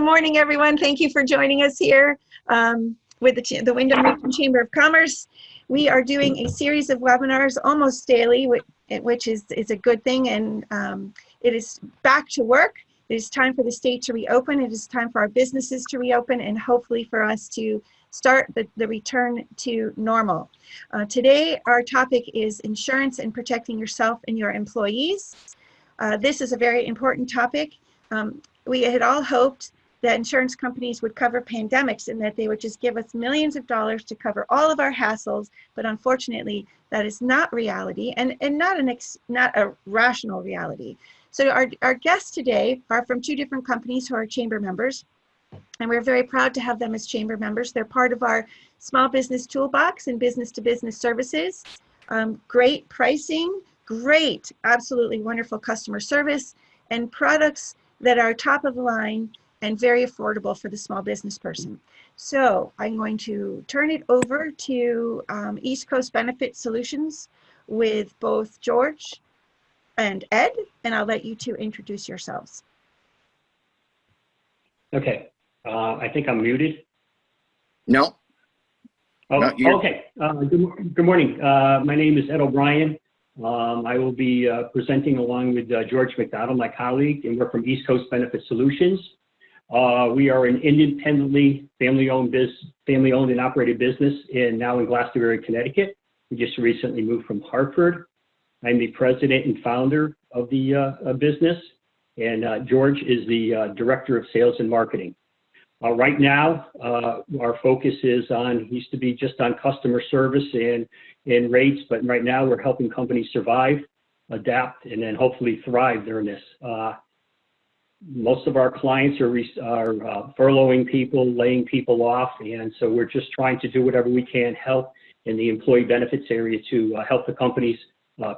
morning, everyone. Thank you for joining us here with the Windham Region Chamber of Commerce. We are doing a series of webinars almost daily, which is a good thing, and it is back to work. It is time for the state to reopen. It is time for our businesses to reopen, and hopefully for us to start the return to normal. Today, our topic is insurance and protecting yourself and your employees. This is a very important topic. We had all hoped that insurance companies would cover pandemics and that they would just give us millions of dollars to cover all of our hassles, but unfortunately, that is not reality and not a rational reality. So our guests today are from two different companies who are chamber members, and we're very proud to have them as chamber members. They're part of our small business toolbox and business-to-business services. Great pricing, great, absolutely wonderful customer service, and products that are top of the line and very affordable for the small business person. So I'm going to turn it over to East Coast Benefit Solutions with both George and Ed, and I'll let you two introduce yourselves. Okay, I think I'm muted. No. Oh, okay. Good morning. My name is Ed O'Brien. I will be presenting along with George McDonald, my colleague, and we're from East Coast Benefit Solutions. We are an independently family-owned and operated business now in Glastonbury, Connecticut. We just recently moved from Hartford. I'm the president and founder of the business, and George is the director of sales and marketing. Right now, our focus is used to be just on customer service and rates, but right now we're helping companies survive, adapt, and then hopefully thrive during this. Most of our clients are furloughing people, laying people off, and so we're just trying to do whatever we can help in the employee benefits area to help the companies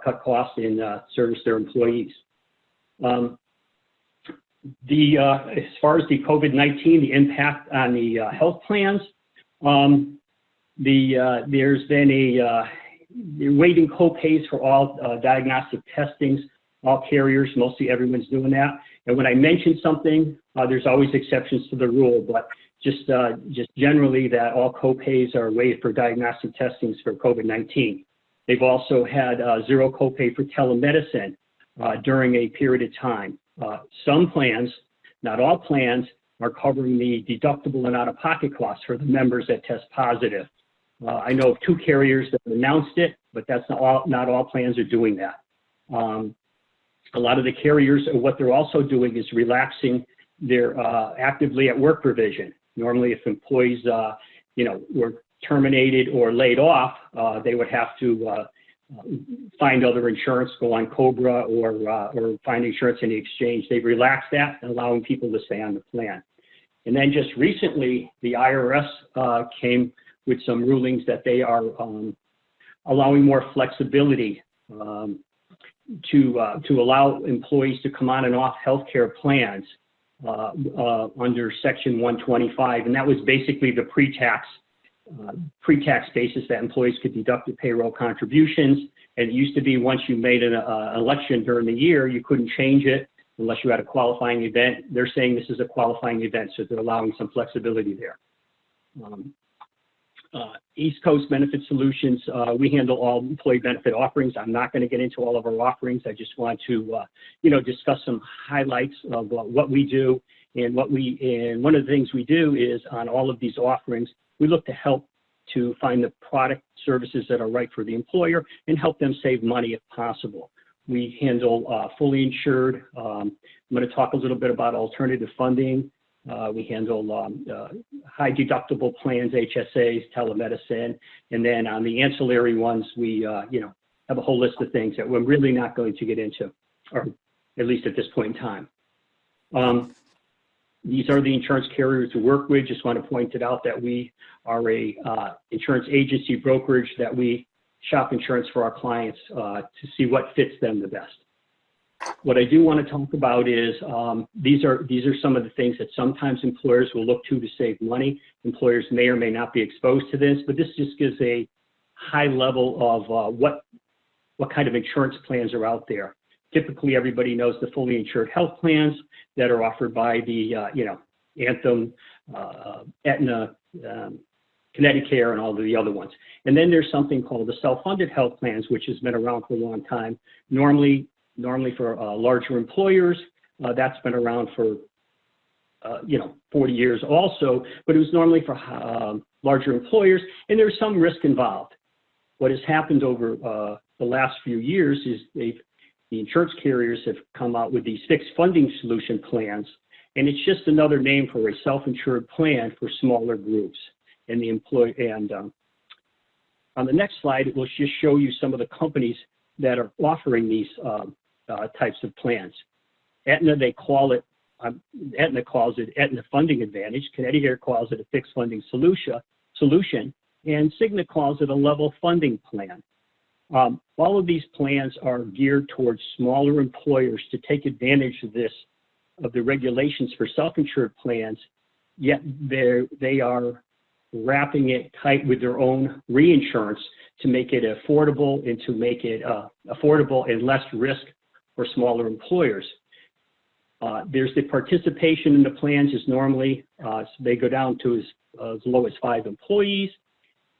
cut costs and service their employees. As far as the COVID-19, the impact on the health plans, there's been waiving co-pays for all diagnostic testings, all carriers, mostly everyone's doing that. And when I mention something, there's always exceptions to the rule, but just generally that all co-pays are waived for diagnostic testings for COVID-19. They've also had zero copay for telemedicine during a period of time. Some plans, not all plans, are covering the deductible and out-of-pocket costs for the members that test positive. I know of two carriers that announced it, but that's not all plans are doing that. A lot of the carriers, what they're also doing is relaxing their actively at work provision. Normally, if employees, were terminated or laid off, they would have to find other insurance, go on COBRA or find insurance in the exchange. They've relaxed that and allowing people to stay on the plan. And then just recently, the IRS came with some rulings that they are allowing more flexibility to allow employees to come on and off healthcare plans under Section 125, and that was basically the pre-tax basis that employees could deduct the payroll contributions. And it used to be once you made an election during the year, you couldn't change it unless you had a qualifying event. They're saying this is a qualifying event, so they're allowing some flexibility there. East Coast Benefit Solutions, we handle all employee benefit offerings. I'm not going to get into all of our offerings. I just want to, discuss some highlights of what we do and one of the things we do is on all of these offerings, we look to help to find the product services that are right for the employer and help them save money if possible. We handle fully insured. I'm going to talk a little bit about alternative funding. We handle high deductible plans, HSAs, telemedicine, and then on the ancillary ones, we have a whole list of things that we're really not going to get into, or at least at this point in time. These are the insurance carriers we work with. Just want to point it out that we are a insurance agency brokerage that we shop insurance for our clients to see what fits them the best. What I do want to talk about is these are some of the things that sometimes employers will look to save money. Employers may or may not be exposed to this, but this just gives a high level of what kind of insurance plans are out there. Typically, everybody knows the fully insured health plans that are offered by the Anthem, Aetna, Connecticut, and all of the other ones. And then there's something called the self-funded health plans, which has been around for a long time. Normally for larger employers, that's been around for 40 years also, but it was normally for larger employers, and there's some risk involved. What has happened over the last few years is the insurance carriers have come out with these fixed funding solution plans, and it's just another name for a self-insured plan for smaller groups. And on the next slide, it will just show you some of the companies that are offering these types of plans. Aetna, Aetna calls it Aetna Funding Advantage. Connecticut calls it a fixed funding solution, and Cigna calls it a level funding plan. All of these plans are geared towards smaller employers to take advantage of the regulations for self-insured plans, yet they are wrapping it tight with their own reinsurance to make it affordable and to make it affordable and less risk for smaller employers. There's the participation in the plans is normally, they go down to as low as 5 employees.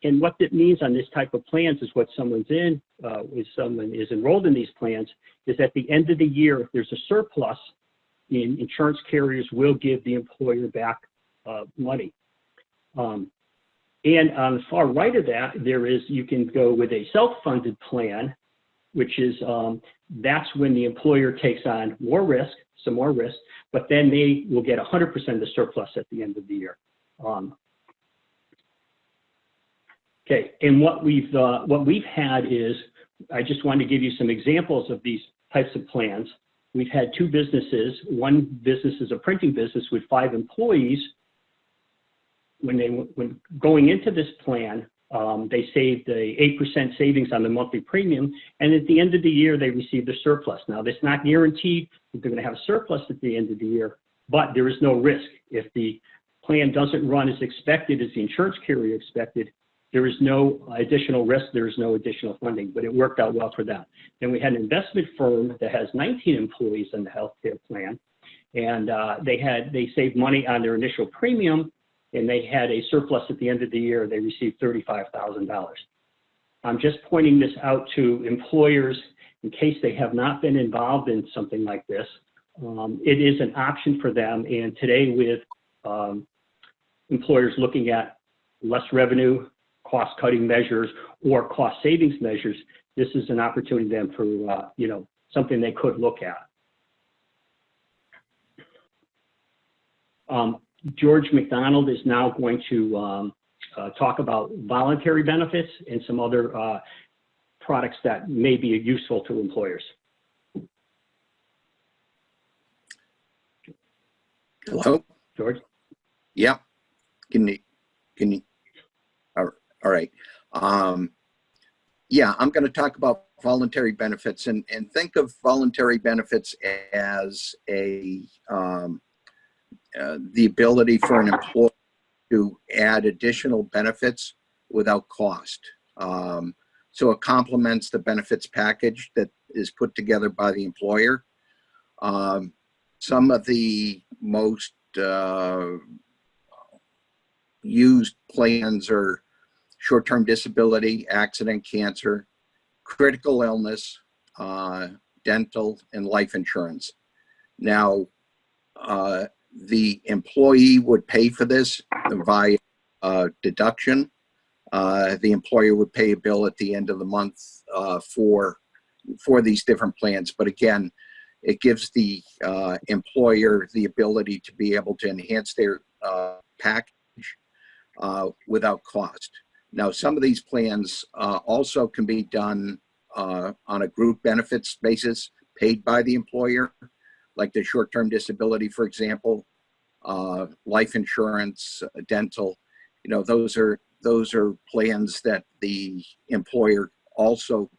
And what that means on this type of plans is what someone is enrolled in these plans, is at the end of the year, if there's a surplus, the insurance carriers will give the employer back money. And on the far right of that, you can go with a self-funded plan, which is, that's when the employer takes on some more risk, but then they will get 100% of the surplus at the end of the year. Okay, and what we've had is, I just wanted to give you some examples of these types of plans. We've had 2 businesses. One business is a printing business with 5 employees. When going into this plan, they saved a 8% savings on the monthly premium, and at the end of the year, they received a surplus. Now, that's not guaranteed that they're going to have a surplus at the end of the year, but there is no risk. If the plan doesn't run as expected, as the insurance carrier expected, there is no additional risk, there is no additional funding, but it worked out well for them. Then we had an investment firm that has 19 employees in the healthcare plan, and they saved money on their initial premium, and they had a surplus at the end of the year. They received $35,000. I'm just pointing this out to employers in case they have not been involved in something like this. It is an option for them, and today with employers looking at less revenue, cost-cutting measures, or cost savings measures, this is an opportunity then for something they could look at. George McDonald is now going to talk about voluntary benefits and some other products that may be useful to employers. Hello, George. Yeah. Can you? All right. Yeah, I'm going to talk about voluntary benefits and think of voluntary benefits as the ability for an employer to add additional benefits without cost. So it complements the benefits package that is put together by the employer. Some of the most used plans are short-term disability, accident, cancer, critical illness, dental, and life insurance. Now, the employee would pay for this via deduction. The employer would pay a bill at the end of the month for these different plans. But again, it gives the employer the ability to be able to enhance their package without cost. Now, some of these plans also can be done on a group benefits basis paid by the employer, like the short-term disability, for example, life insurance, dental. You know, those are plans that the employer also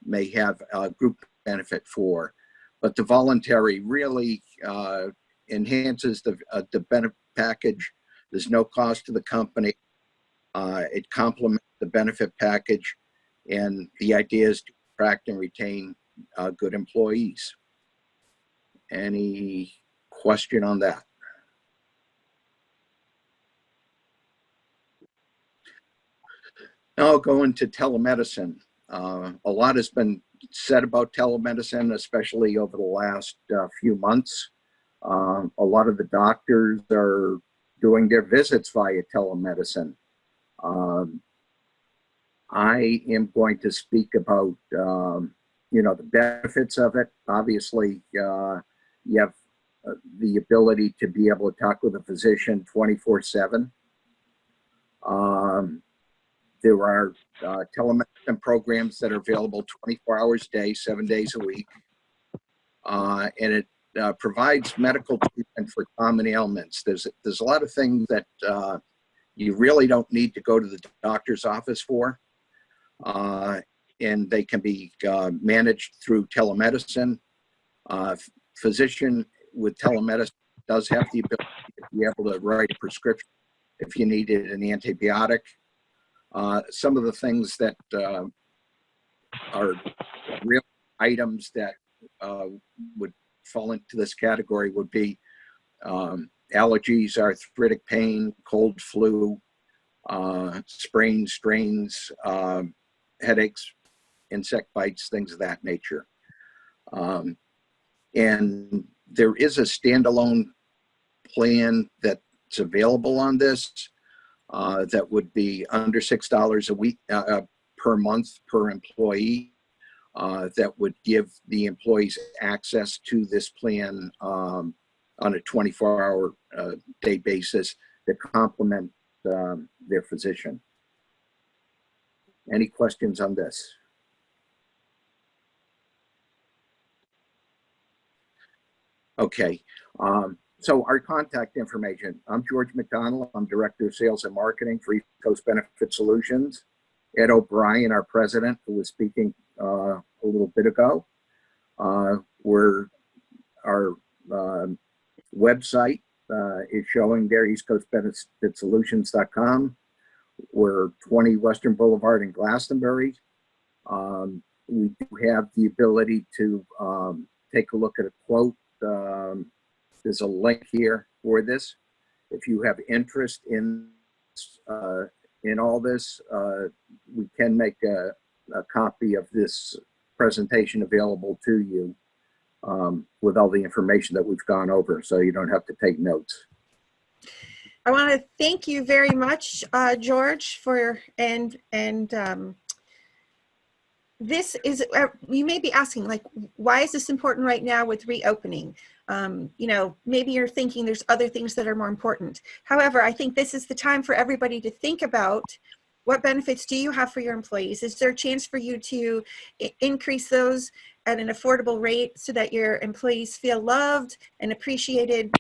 may have a group benefit for. But the voluntary really enhances the benefit package. There's no cost to the company. It complements the benefit package, and the idea is to attract and retain good employees. Any question on that? Now going to telemedicine. A lot has been said about telemedicine, especially over the last few months. A lot of the doctors are doing their visits via telemedicine. I am going to speak about, the benefits of it. Obviously, you have the ability to be able to talk with a physician 24/7. There are telemedicine programs that are available 24 hours a day, 7 days a week. And it provides medical treatment for common ailments. There's a lot of things that you really don't need to go to the doctor's office for. And they can be managed through telemedicine. Physician with telemedicine does have the ability to be able to write a prescription if you needed an antibiotic. Some of the things that are real items that would fall into this category would be allergies, arthritic pain, cold, flu, sprains, strains, headaches, insect bites, things of that nature. And there is a standalone plan that's available on this that would be under $6 a week per month per employee. That would give the employees access to this plan on a 24-hour day basis to complement their physician. Any questions on this? Okay, so our contact information. I'm George McDonald. I'm Director of Sales and Marketing for East Coast Benefit Solutions. Ed O'Brien, our president, who was speaking a little bit ago. Our website is showing there, eastcoastbenefitsolutions.com. We're 20 Western Boulevard in Glastonbury. We do have the ability to take a look at a quote. There's a link here for this. If you have interest in all this, we can make a copy of this presentation available to you with all the information that we've gone over, so you don't have to take notes. I want to thank you very much, George, this is, you may be asking, like, why is this important right now with reopening? Maybe you're thinking there's other things that are more important. However, I think this is the time for everybody to think about what benefits do you have for your employees? Is there a chance for you to increase those at an affordable rate so that your employees feel loved and appreciated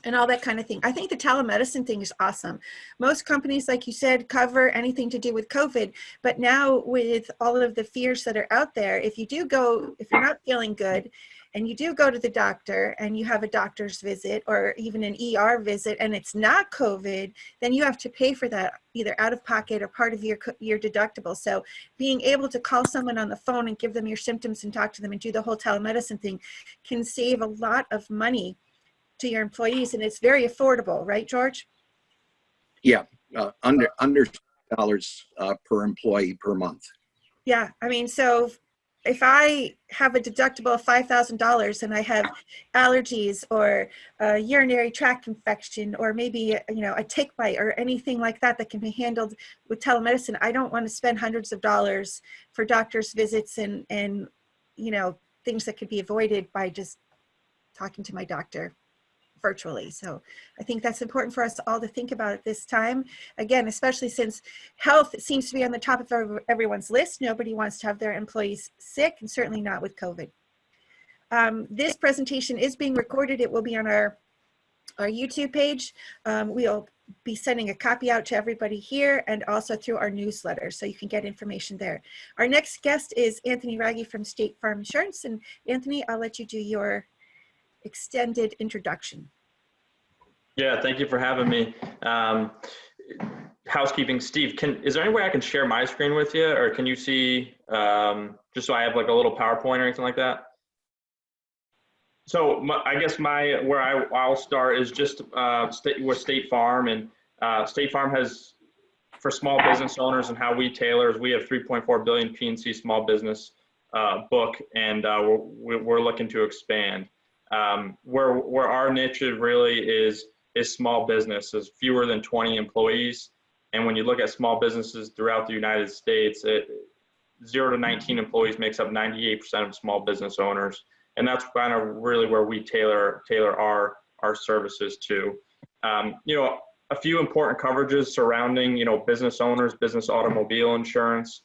and all that kind of thing? I think the telemedicine thing is awesome. Most companies, like you said, cover anything to do with COVID, but now with all of the fears that are out there, if you're not feeling good and you do go to the doctor and you have a doctor's visit or even an ER visit and it's not COVID, then you have to pay for that either out of pocket or part of your deductible. So being able to call someone on the phone and give them your symptoms and talk to them and do the whole telemedicine thing can save a lot of money to your employees, and it's very affordable, right, George? Yeah, under $6 per employee per month. Yeah, I mean, so if I have a deductible of $5,000 and I have allergies or a urinary tract infection or maybe a tick bite or anything like that that can be handled with telemedicine, I don't want to spend hundreds of dollars for doctor's visits and things that could be avoided by just talking to my doctor virtually. So I think that's important for us all to think about at this time. Again, especially since health seems to be on the top of everyone's list. Nobody wants to have their employees sick, and certainly not with COVID. This presentation is being recorded. It will be on our YouTube page. We'll be sending a copy out to everybody here and also through our newsletter, so you can get information there. Our next guest is Anthony Raggi from State Farm Insurance. And Anthony, I'll let you do your extended introduction. Yeah, thank you for having me. Housekeeping, Steve, is there any way I can share my screen with you, or can you see, just so I have like a little PowerPoint or anything like that? So I guess where I'll start is just with State Farm, and State Farm has for small business owners and how we tailor is we have 3.4 billion P&C small business book, and we're looking to expand. Where our niche really is small businesses, fewer than 20 employees. And when you look at small businesses throughout the United States, 0 to 19 employees makes up 98% of small business owners. And that's kind of really where we tailor our services to. You know, a few important coverages surrounding, you know, business owners, business automobile insurance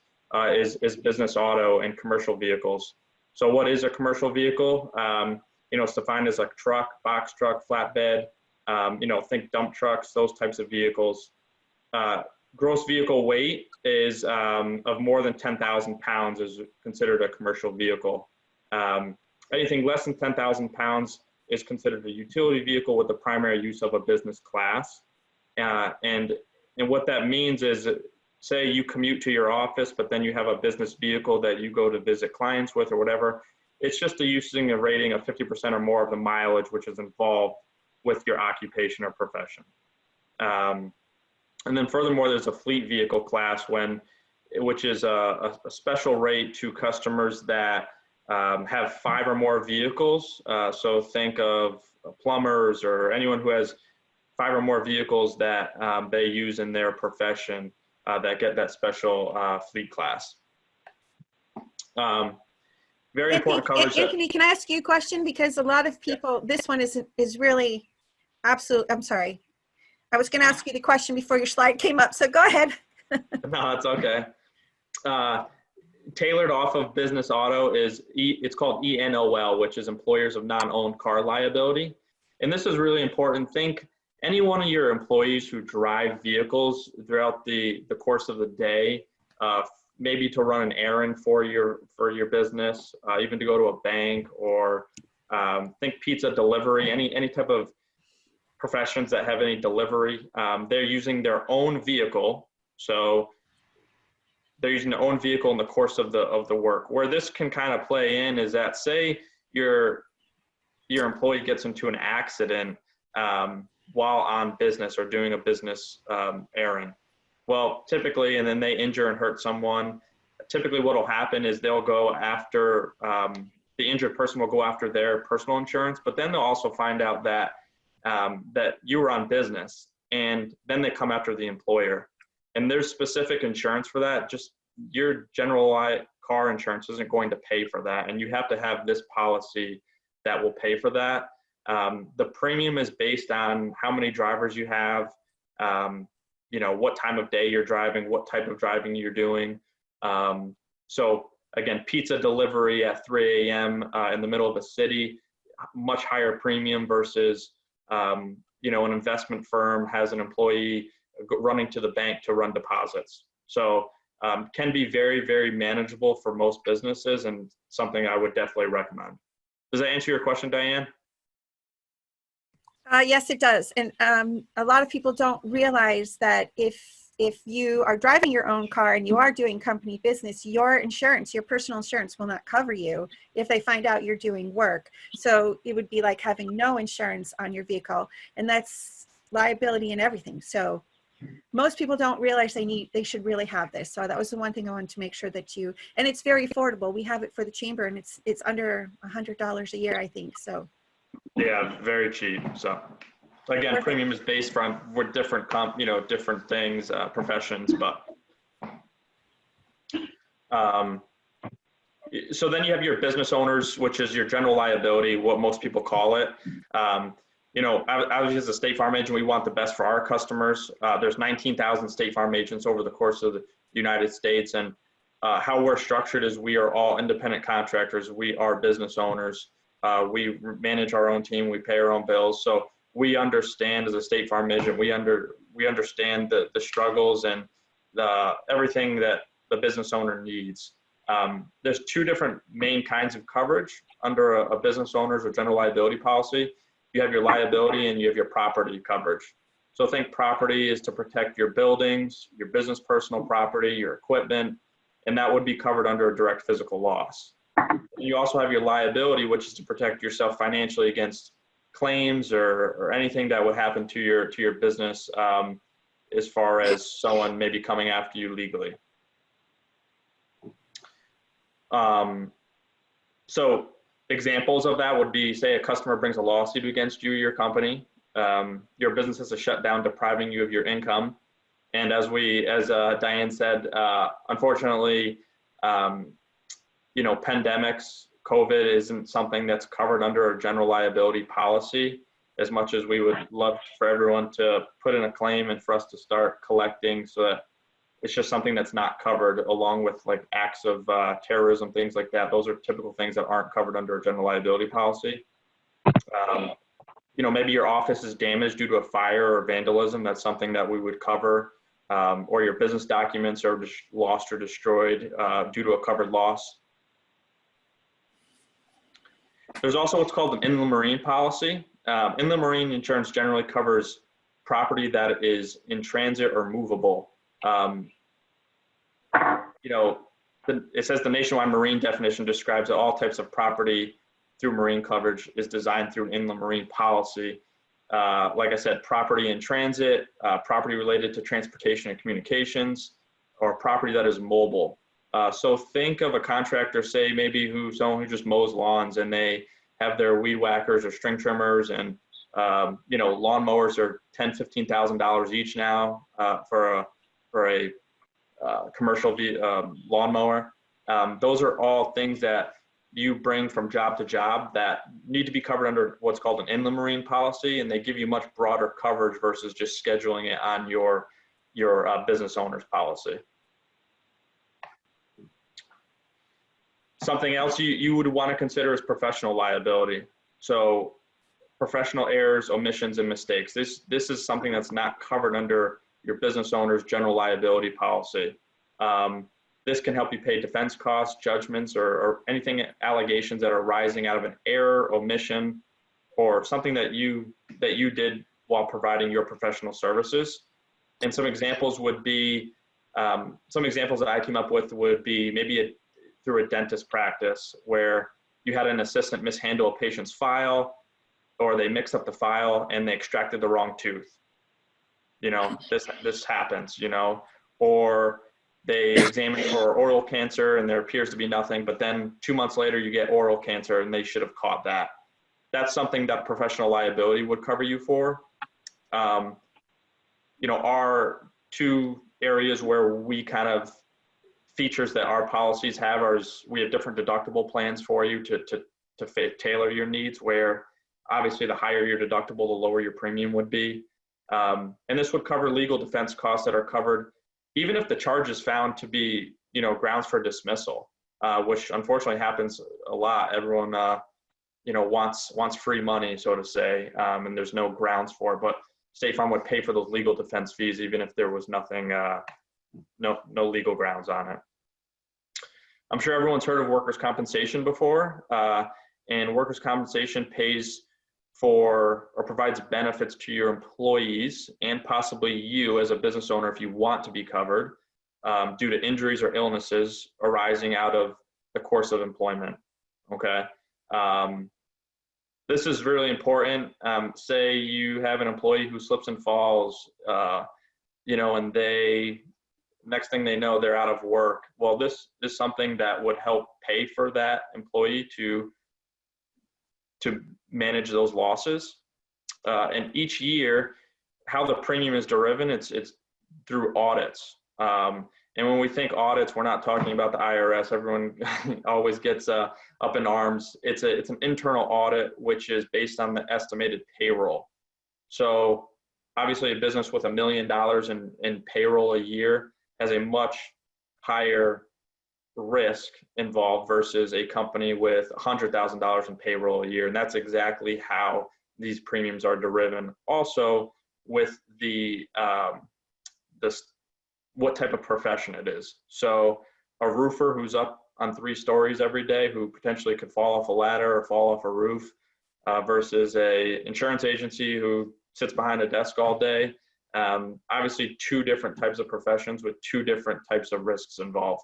is business auto and commercial vehicles. So what is a commercial vehicle? You know, it's defined as a truck, box truck, flatbed, you know, think dump trucks, those types of vehicles. Gross vehicle weight is of more than 10,000 pounds is considered a commercial vehicle. Anything less than 10,000 pounds is considered a utility vehicle with the primary use of a business class. And what that means is, say you commute to your office, but then you have a business vehicle that you go to visit clients with or whatever. It's just using a rating of 50% or more of the mileage which is involved with your occupation or profession. And then furthermore, there's a fleet vehicle class which is a special rate to customers that have 5 or more vehicles. So think of plumbers or anyone who has 5 or more vehicles that they use in their profession that get that special fleet class. Very important coverage. Anthony, can I ask you a question? Because a lot of people, this one is really absolute. I'm sorry. I was going to ask you the question before your slide came up, so go ahead. No, it's okay. Tailored off of business auto it's called ENOL, which is employers of non-owned car liability. And this is really important. Think any one of your employees who drive vehicles throughout the course of the day, maybe to run an errand for your business, even to go to a bank, or think pizza delivery, any type of professions that have any delivery, they're using their own vehicle. So they're using their own vehicle in the course of the work. Where this can kind of play in is that, say your employee gets into an accident while on business or doing a business errand. Well, typically, and then they injure and hurt someone, typically what will happen is they'll go after, the injured person will go after their personal insurance, but then they'll also find out that that you were on business, and then they come after the employer. And there's specific insurance for that. Just your general car insurance isn't going to pay for that, and you have to have this policy that will pay for that. The premium is based on how many drivers you have, you know, what time of day you're driving, what type of driving you're doing. So again, pizza delivery at 3 a.m. In the middle of a city, much higher premium versus, you know, an investment firm has an employee running to the bank to run deposits. So can be very, very manageable for most businesses, and something I would definitely recommend. Does that answer your question, Diane? Yes, it does. And a lot of people don't realize that if you are driving your own car and you are doing company business, your insurance, your personal insurance will not cover you if they find out you're doing work. So it would be like having no insurance on your vehicle, and that's liability and everything. So most people don't realize they should really have this. So that was the one thing I wanted to make sure that and it's very affordable. We have it for the chamber, and it's under $100 a year, I think. So yeah, very cheap. So again, Perfect. Premium is based on with different different things, professions, but so then you have your business owners, which is your general liability, what most people call it. You know, I was just a State Farm agent. We want the best for our customers. There's 19,000 State Farm agents over the course of the United States, and how we're structured is we are all independent contractors. We are business owners. We manage our own team. We pay our own bills. So we understand, as a State Farm agent, we understand the struggles and everything that the business owner needs. There's 2 different main kinds of coverage under a business owner's or general liability policy. You have your liability and you have your property coverage. So think property is to protect your buildings, your business personal property, your equipment, and that would be covered under a direct physical loss. And you also have your liability, which is to protect yourself financially against claims or anything that would happen to your business as far as someone maybe coming after you legally. So examples of that would be, say a customer brings a lawsuit against you or your company. Your business has to shut down, depriving you of your income. And as Diane said, unfortunately, pandemics, COVID isn't something that's covered under a general liability policy, as much as we would love for everyone to put in a claim and for us to start collecting, so that it's just something that's not covered, along with like acts of terrorism, things like that. Those are typical things that aren't covered under a general liability policy. Maybe your office is damaged due to a fire or vandalism. That's something that we would cover. Or your business documents are lost or destroyed due to a covered loss. There's also what's called an inland marine policy. Inland marine insurance generally covers property that is in transit or movable. It says the nationwide marine definition describes that all types of property through marine coverage is designed through an inland marine policy. Like I said, property in transit, property related to transportation and communications, or property that is mobile. So think of a contractor, say maybe someone who just mows lawns, and they have their weed whackers or string trimmers, and lawn mowers are $10,000, $15,000 each now for a commercial lawnmower. Those are all things that you bring from job to job that need to be covered under what's called an inland marine policy, and they give you much broader coverage versus just scheduling it on your business owner's policy. Something else you would want to consider is professional liability. So professional errors, omissions, and mistakes. This is something that's not covered under your business owner's general liability policy. This can help you pay defense costs, judgments, or anything, allegations that are arising out of an error, omission, or something that you did while providing your professional services. And some examples would be, some examples that I came up with would be maybe through a dentist practice where you had an assistant mishandle a patient's file, or they mixed up the file and they extracted the wrong tooth. This happens, or they examined for oral cancer and there appears to be nothing, but then 2 months later you get oral cancer and they should have caught that. That's something that professional liability would cover you for. Our two areas where we kind of features that our policies have is we have different deductible plans for you to tailor your needs, where obviously the higher your deductible, the lower your premium would be. And this would cover legal defense costs that are covered even if the charge is found to be, grounds for dismissal, which unfortunately happens a lot. Everyone, wants free money, so to say, and there's no grounds for it. But State Farm would pay for those legal defense fees even if there was nothing, no legal grounds on it. I'm sure everyone's heard of workers' compensation before, and workers' compensation pays for or provides benefits to your employees and possibly you as a business owner if you want to be covered due to injuries or illnesses arising out of the course of employment. Okay. This is really important. Say you have an employee who slips and falls, and next thing they know, they're out of work. Well, this is something that would help pay for that employee to manage those losses. And each year, how the premium is derived, it's through audits. And when we think audits, we're not talking about the IRS. Everyone always gets up in arms. It's an internal audit, which is based on the estimated payroll. So obviously a business with $1 million in payroll a year has a much higher risk involved versus a company with $100,000 in payroll a year. And that's exactly how these premiums are driven. Also with what type of profession it is. So a roofer who's up on 3 stories every day, who potentially could fall off a ladder or fall off a roof, versus a insurance agency who sits behind a desk all day. Obviously 2 different types of professions with 2 different types of risks involved.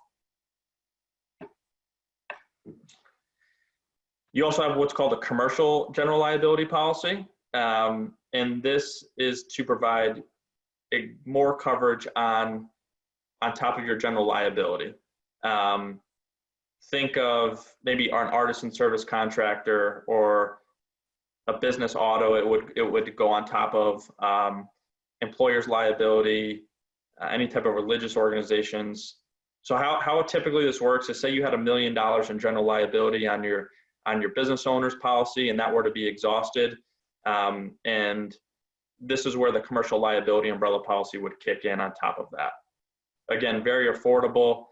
You also have what's called a commercial general liability policy. And this is to provide more coverage on top of your general liability. Think of maybe an artisan service contractor or a business auto. It would go on top of employer's liability, any type of religious organizations. So how typically this works is, say you had $1 million in general liability on your business owner's policy, and that were to be exhausted, and this is where the commercial liability umbrella policy would kick in on top of that. Again, very affordable.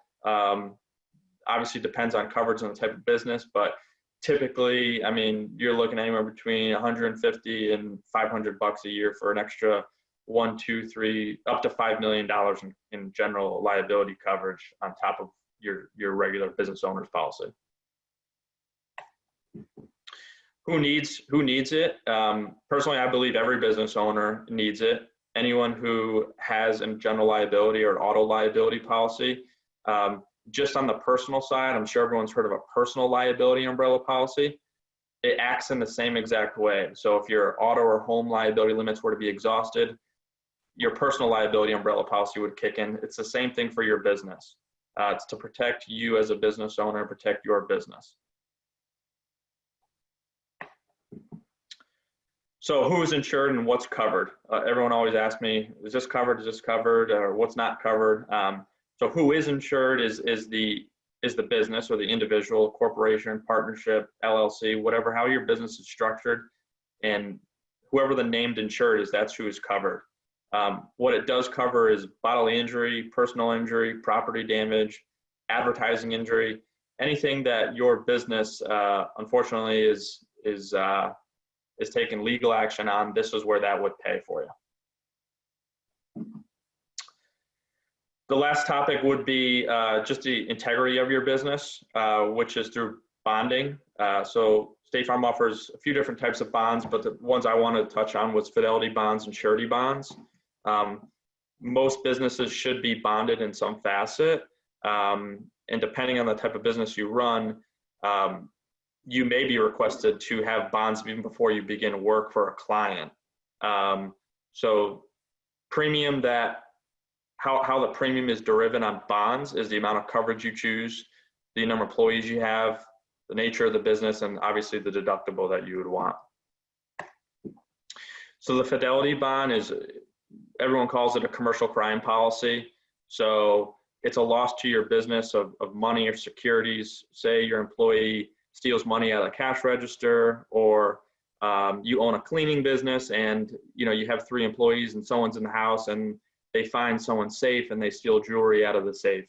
Obviously depends on coverage and the type of business, but typically, I mean, you're looking anywhere between $150 and $500 a year for an extra $1, $2, $3, up to $5 million in general liability coverage on top of your regular business owner's policy. Who needs it? Personally, I believe every business owner needs it. Anyone who has a general liability or auto liability policy. Just on the personal side, I'm sure everyone's heard of a personal liability umbrella policy. It acts in the same exact way. So if your auto or home liability limits were to be exhausted, your personal liability umbrella policy would kick in. It's the same thing for your business. It's to protect you as a business owner, protect your business. So who is insured and what's covered? Everyone always asks me, is this covered, or what's not covered? So who is insured is the business or the individual, corporation, partnership, LLC, whatever, how your business is structured, and whoever the named insured is, that's who is covered. What it does cover is bodily injury, personal injury, property damage, advertising injury, anything that your business unfortunately is taking legal action on. This is where that would pay for you. The last topic would be just the integrity of your business, which is through bonding. So State Farm offers a few different types of bonds, but the ones I wanted to touch on was Fidelity Bonds and Surety Bonds. Most businesses should be bonded in some facet, and depending on the type of business you run, you may be requested to have bonds even before you begin work for a client. So premium how the premium is derived on bonds is the amount of coverage you choose, the number of employees you have, the nature of the business, and obviously the deductible that you would want. So the Fidelity Bond is, everyone calls it a commercial crime policy. So it's a loss to your business of money or securities. Say your employee steals money out of the cash register, or you own a cleaning business and you have 3 employees and someone's in the house and they find someone's safe and they steal jewelry out of the safe.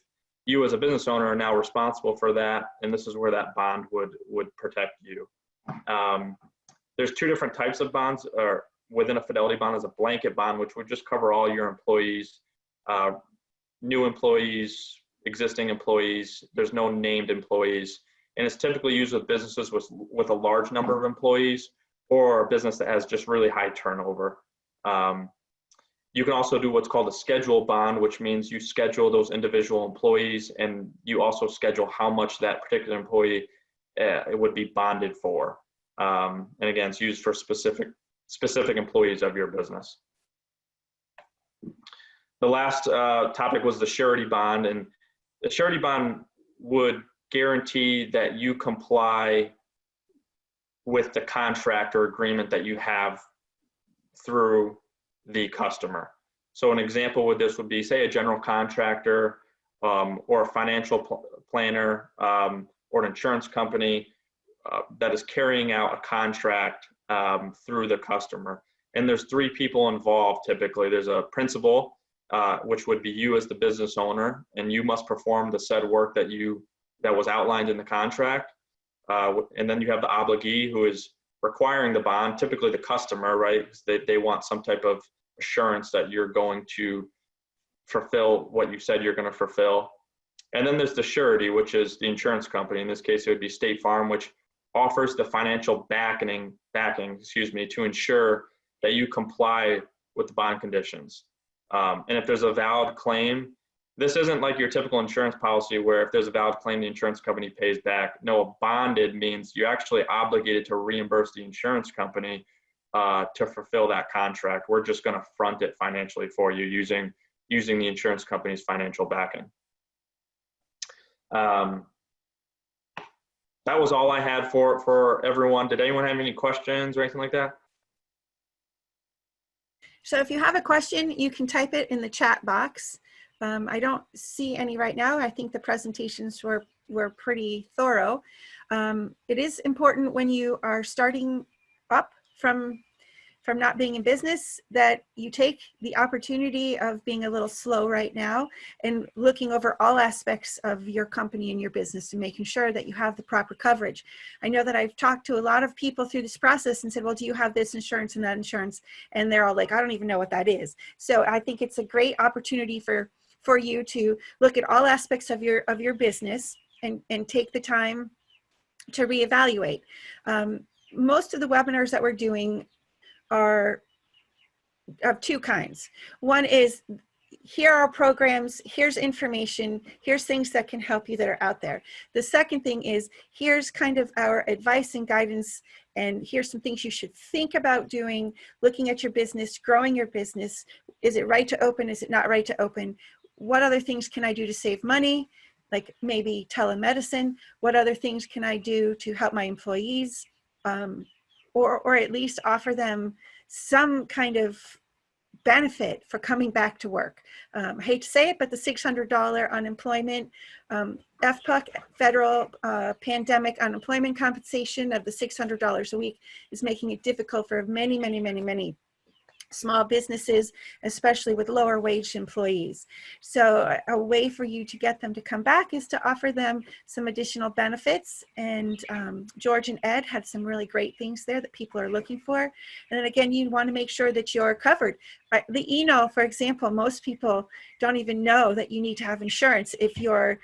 You as a business owner are now responsible for that, and this is where that bond would protect you. There's 2 different types of bonds, or within a Fidelity Bond is a blanket bond, which would just cover all your employees, new employees, existing employees. There's no named employees, and it's typically used with businesses with a large number of employees, or a business that has just really high turnover. You can also do what's called a schedule bond, which means you schedule those individual employees and you also schedule how much that particular employee it would be bonded for. And again, it's used for specific employees of your business. The last topic was the Surety Bond, and the Surety Bond would guarantee that you comply with the contract or agreement that you have through the customer. So an example with this would be, say, a general contractor or a financial planner or an insurance company that is carrying out a contract through the customer. And there's 3 people involved typically. There's a principal, which would be you as the business owner, and you must perform the said work that was outlined in the contract. And then you have the obligee, who is requiring the bond, typically the customer, right? They want some type of assurance that you're going to fulfill what you said you're going to fulfill. And then there's the surety, which is the insurance company. In this case, it would be State Farm, which offers the financial backing, to ensure that you comply with the bond conditions. And if there's a valid claim, this isn't like your typical insurance policy where if there's a valid claim, the insurance company pays back. No, bonded means you're actually obligated to reimburse the insurance company to fulfill that contract. We're just going to front it financially for you using the insurance company's financial backing. That was all I had for everyone. Did anyone have any questions or anything like that? So if you have a question, you can type it in the chat box. I don't see any right now. I think the presentations were pretty thorough. It is important when you are starting up from not being in business that you take the opportunity of being a little slow right now and looking over all aspects of your company and your business and making sure that you have the proper coverage. I know that I've talked to a lot of people through this process and said, well, do you have this insurance and that insurance? And they're all like, I don't even know what that is. So I think it's a great opportunity for you to look at all aspects of your business and take the time to reevaluate. Most of the webinars that we're doing are of two kinds. One is, here are programs, here's information, here's things that can help you that are out there. The second thing is, here's kind of our advice and guidance, and here's some things you should think about doing, looking at your business, growing your business. Is it right to open? Is it not right to open? What other things can I do to save money? Like maybe telemedicine. What other things can I do to help my employees? Or at least offer them some kind of benefit for coming back to work. I hate to say it, but the $600 unemployment, FPUC, federal pandemic unemployment compensation of the $600 a week is making it difficult for many, many, many, many small businesses, especially with lower wage employees. So a way for you to get them to come back is to offer them some additional benefits. And George and Ed had some really great things there that people are looking for. And then again, you want to make sure that you're covered. The ENOL, for example, most people don't even know that you need to have insurance if your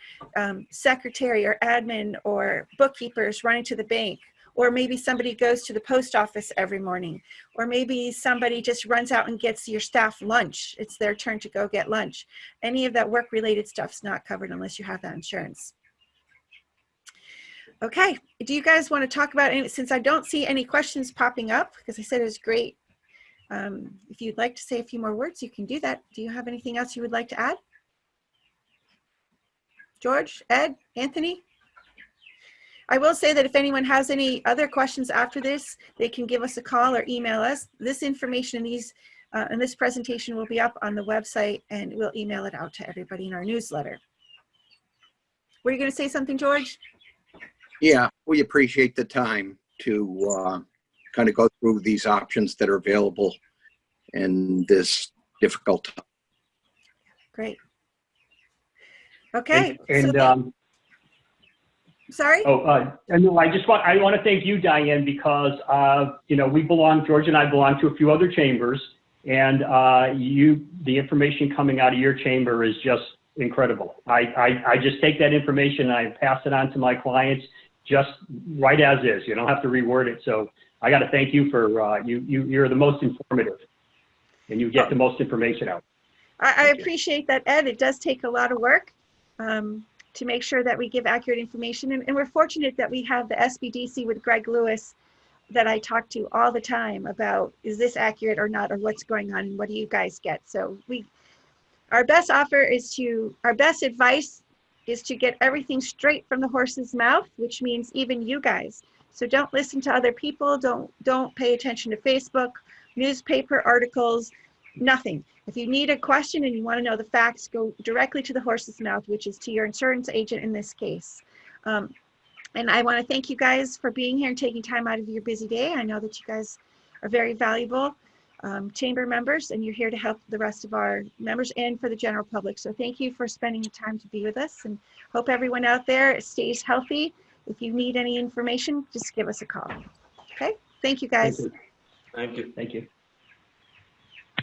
secretary or admin or bookkeeper is running to the bank. Or maybe somebody goes to the post office every morning. Or maybe somebody just runs out and gets your staff lunch. It's their turn to go get lunch. Any of that work-related stuff's not covered unless you have that insurance. Okay, do you guys want to talk about it? Since I don't see any questions popping up, because I said it was great. If you'd like to say a few more words, you can do that. Do you have anything else you would like to add? George, Ed, Anthony? I will say that if anyone has any other questions after this, they can give us a call or email us. This information in this presentation will be up on the website, and we'll email it out to everybody in our newsletter. Were you going to say something, George? Yeah, we appreciate the time to kind of go through these options that are available in this difficult time. Great. Okay. Sorry? And I want to thank you, Diane, because, George and I belong to a few other chambers, and the information coming out of your chamber is just incredible. I just take that information and I pass it on to my clients just right as is. You don't have to reword it. So I got to thank you for, you're the most informative, and you get the most information out. I appreciate that, Ed. It does take a lot of work. To make sure that we give accurate information. And we're fortunate that we have the SBDC with Greg Lewis that I talk to all the time about, is this accurate or not, or what's going on, and what do you guys get? So our best advice is to get everything straight from the horse's mouth, which means even you guys. So don't listen to other people, don't pay attention to Facebook, newspaper articles, nothing. If you need a question and you want to know the facts, go directly to the horse's mouth, which is to your insurance agent in this case. And I want to thank you guys for being here and taking time out of your busy day. I know that you guys are very valuable chamber members, and you're here to help the rest of our members and for the general public. So thank you for spending the time to be with us, and hope everyone out there stays healthy. If you need any information, just give us a call. Okay? Thank you, guys. Thank you. Thank you.